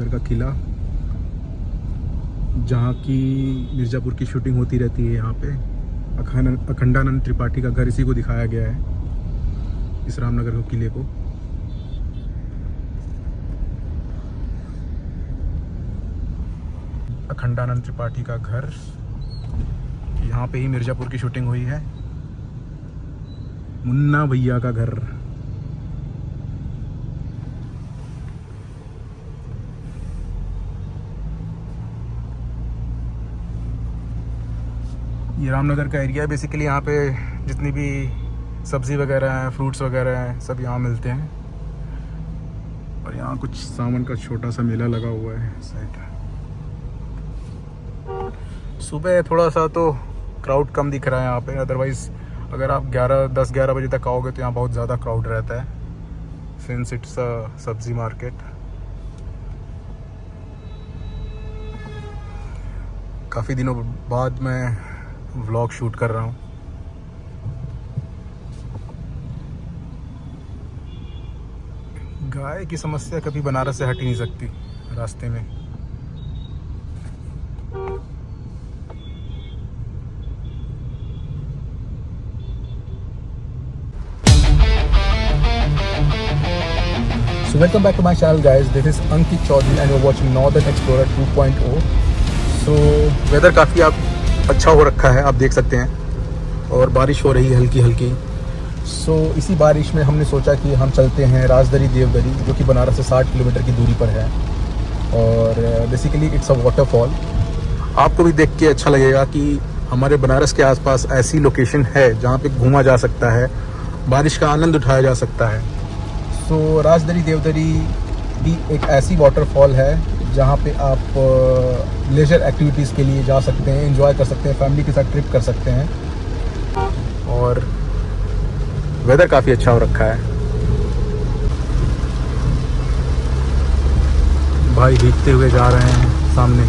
का किला, जहाँ की मिर्ज़ापुर की शूटिंग होती रहती है। यहाँ पे अखंडानंद त्रिपाठी का घर, इसी को दिखाया गया है, इस रामनगर के किले को। अखंडानंद त्रिपाठी का घर, यहाँ पे ही मिर्ज़ापुर की शूटिंग हुई है। मुन्ना भैया का घर। ये रामनगर का एरिया है बेसिकली। यहाँ पे जितनी भी सब्ज़ी वगैरह है, फ्रूट्स वगैरह हैं, सब यहाँ मिलते हैं। और यहाँ कुछ सावन का छोटा सा मेला लगा हुआ है साइड। सुबह थोड़ा सा तो क्राउड कम दिख रहा है यहाँ पे, अदरवाइज़ अगर आप 10-11 बजे तक आओगे तो यहाँ बहुत ज़्यादा क्राउड रहता है, सिंस इट्स अ सब्ज़ी मार्केट। काफ़ी दिनों बाद मैं व्लॉग शूट कर रहा हूँ। गाय की समस्या कभी बनारस से हट ही नहीं सकती रास्ते में। So welcome back to my channel guys, this is Ankit Chaudhary and you're watching Northern Explorer 2.0। So weather काफ़ी अच्छा हो रखा है, आप देख सकते हैं, और बारिश हो रही है हल्की हल्की। सो इसी बारिश में हमने सोचा कि हम चलते हैं राजदरी देवदरी, जो कि बनारस से 60 किलोमीटर की दूरी पर है। और बेसिकली इट्स अ वाटरफॉल। आपको भी देख के अच्छा लगेगा कि हमारे बनारस के आसपास ऐसी लोकेशन है जहाँ पे घूमा जा सकता है, बारिश का आनंद उठाया जा सकता है। सो राजदरी देवदरी भी एक ऐसी वाटरफॉल है जहाँ पे आप लेजर एक्टिविटीज़ के लिए जा सकते हैं, एंजॉय कर सकते हैं, फैमिली के साथ ट्रिप कर सकते हैं। और वेदर काफ़ी अच्छा हो रखा है। भाई भीगते हुए जा रहे हैं सामने।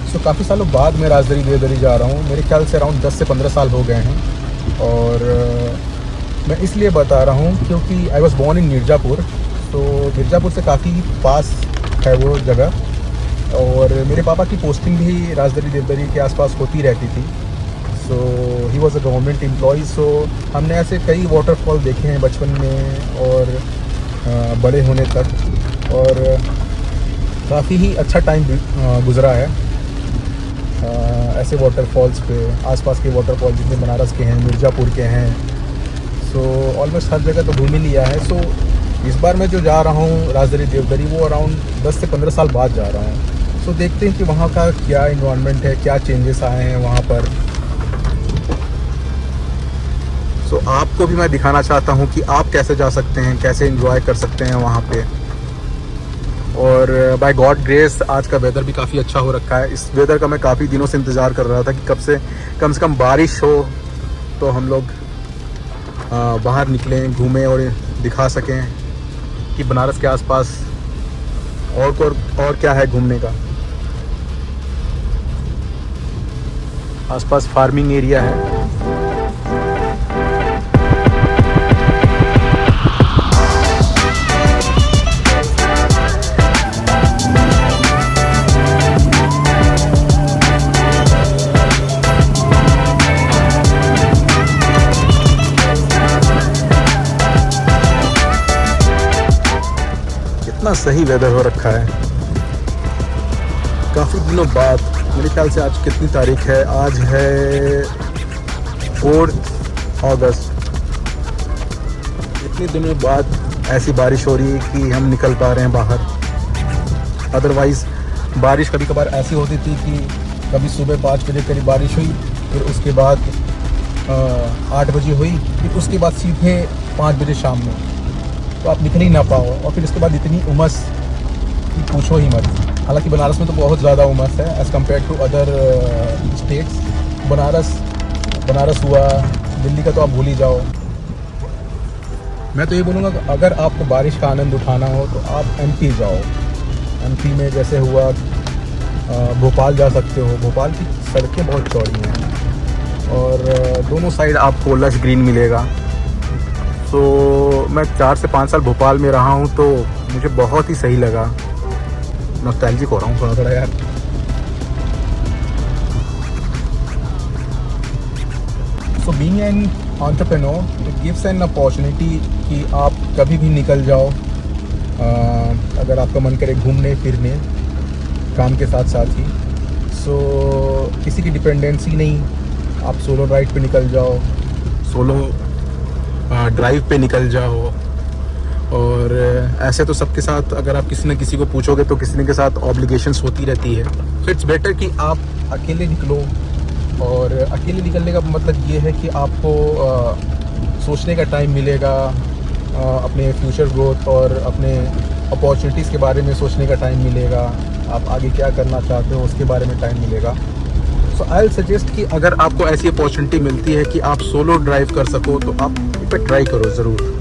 तो काफ़ी सालों बाद मैं राजदरी देवदरी जा रहा हूँ। मेरे ख्याल से अराउंड 10 से 15 साल हो गए हैं। और मैं इसलिए बता रहा हूँ क्योंकि I was born in Mirzapur. तो मिर्ज़ापुर से काफ़ी पास है वो जगह, और मेरे पापा की पोस्टिंग भी राजदरी देवदरी के आसपास होती रहती थी। So he was a government employ. So हमने ऐसे कई वाटरफॉल देखे हैं बचपन में और बड़े होने तक, और काफ़ी ही अच्छा टाइम गुज़रा है ऐसे वाटरफॉल्स पे। आसपास के वाटरफॉल जितने बनारस के हैं, मिर्ज़ापुर के हैं, सो ऑलमोस्ट हर जगह तो घूम ही लिया है। सो इस बार मैं जो जा रहा हूँ राजदरी देवदरी, वो अराउंड 10 से 15 साल बाद जा रहा हूँ। सो देखते हैं कि वहाँ का क्या इन्वायरमेंट है, क्या चेंजेस आए हैं वहाँ पर। सो आपको भी मैं दिखाना चाहता हूँ कि आप कैसे जा सकते हैं, कैसे एंजॉय कर सकते हैं वहाँ पे। और बाय गॉड ग्रेस आज का वेदर भी काफ़ी अच्छा हो रखा है। इस वेदर का मैं काफ़ी दिनों से इंतज़ार कर रहा था कि कब से कम कम बारिश हो तो हम लोग बाहर निकलें, घूमें और दिखा सकें कि बनारस के आसपास और क्या है घूमने का। आसपास फार्मिंग एरिया है। कितना सही वेदर हो रखा है काफ़ी दिनों बाद। मेरे ख्याल से आज कितनी तारीख है, आज है 4 अगस्त। इतने दिनों बाद ऐसी बारिश हो रही है कि हम निकल पा रहे हैं बाहर। अदरवाइज़ बारिश कभी कभार ऐसी होती थी कि कभी सुबह 5 बजे करीब बारिश हुई, फिर उसके बाद 8 बजे हुई, फिर उसके बाद सीधे 5 बजे शाम में, तो आप निकल ही ना पाओ। और फिर उसके बाद इतनी उमस कि पूछो ही मत। हालांकि बनारस में तो बहुत ज़्यादा उमस है as compare to other states. Banaras हुआ, दिल्ली का तो आप भूल ही जाओ। मैं तो ये बोलूँगा कि अगर आपको बारिश का आनंद उठाना हो तो आप एमपी जाओ। एमपी में जैसे हुआ भोपाल जा सकते हो। भोपाल की सड़कें बहुत चौड़ी हैं और दोनों साइड आपको लश ग्रीन मिलेगा। तो मैं 4 से 5 साल भोपाल में रहा हूँ तो मुझे बहुत ही सही लगा। नॉस्टैल्जिक हो रहा हूँ थोड़ा थोड़ा यार। So being an entrepreneur it gives an opportunity कि आप कभी भी निकल जाओ। अगर आपका मन करे घूमने फिरने काम के साथ साथ ही, सो किसी की डिपेंडेंसी नहीं। आप सोलो राइड पे निकल जाओ, सोलो ड्राइव पे निकल जाओ। और ऐसे तो सबके साथ अगर आप किसी न किसी को पूछोगे तो किसी न के साथ ऑब्लिगेशंस होती रहती है। सो इट्स बेटर कि आप अकेले निकलो। और अकेले निकलने का मतलब ये है कि आपको सोचने का टाइम मिलेगा, अपने फ्यूचर ग्रोथ और अपने अपॉर्चुनिटीज़ के बारे में सोचने का टाइम मिलेगा। आप आगे क्या करना चाहते हो उसके बारे में टाइम मिलेगा। सो आई विल सजेस्ट कि अगर आपको ऐसी अपॉर्चुनिटी मिलती है कि आप सोलो ड्राइव कर सको तो आप इस पर ट्राई करो ज़रूर।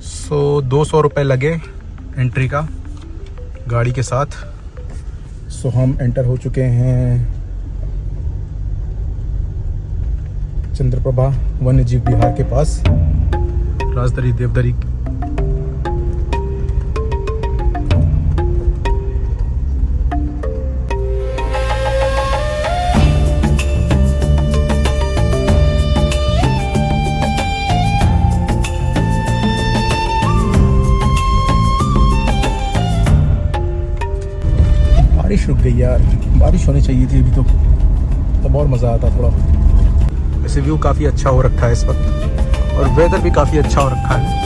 सो 200 रुपये लगे एंट्री का गाड़ी के साथ। सो हम एंटर हो चुके हैं चंद्रप्रभा वन्य जीव विहार के पास, राजदरी देवदरी। बारिश रुक गई यार, बारिश होनी चाहिए थी अभी तो, तब और मज़ा आता थोड़ा। वैसे व्यू काफ़ी अच्छा हो रखा है इस वक्त और वेदर भी काफ़ी अच्छा हो रखा है।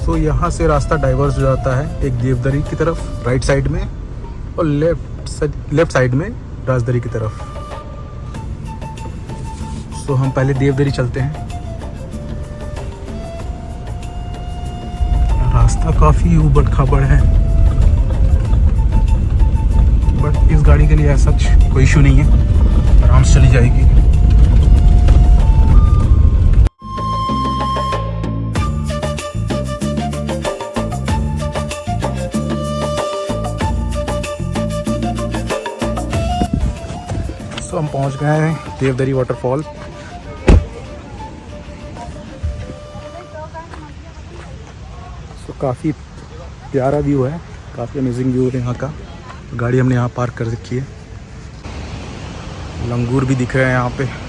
तो यहाँ से रास्ता डाइवर्स हो जाता है एक देवदरी की तरफ राइट साइड में और लेफ्ट साइड में राजदरी की तरफ। सो हम पहले देवदरी चलते हैं। रास्ता काफ़ी ऊबड़ खाबड़ है बट इस गाड़ी के लिए ऐसा कोई इशू नहीं है, आराम से चली जाएगी। हम पहुंच गए हैं देवदरी वाटरफॉल। सो काफ़ी प्यारा व्यू है, काफ़ी अमेजिंग व्यू है यहाँ का। गाड़ी हमने यहाँ पार्क कर रखी है। लंगूर भी दिख रहे हैं यहाँ पे।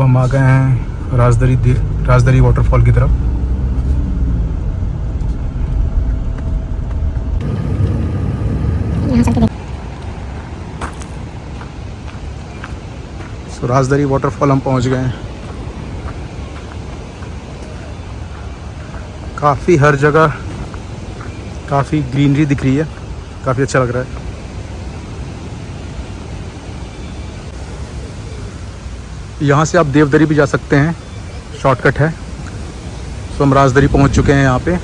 अब हम आ गए हैं राजदरी वाटरफॉल की तरफ। तो राजदरी वाटरफॉल हम पहुंच गए हैं। काफ़ी हर जगह काफ़ी ग्रीनरी दिख रही है, काफ़ी अच्छा लग रहा है। यहाँ से आप देवदरी भी जा सकते हैं, शॉर्टकट है। तो हम राजदरी पहुँच चुके हैं यहाँ पे।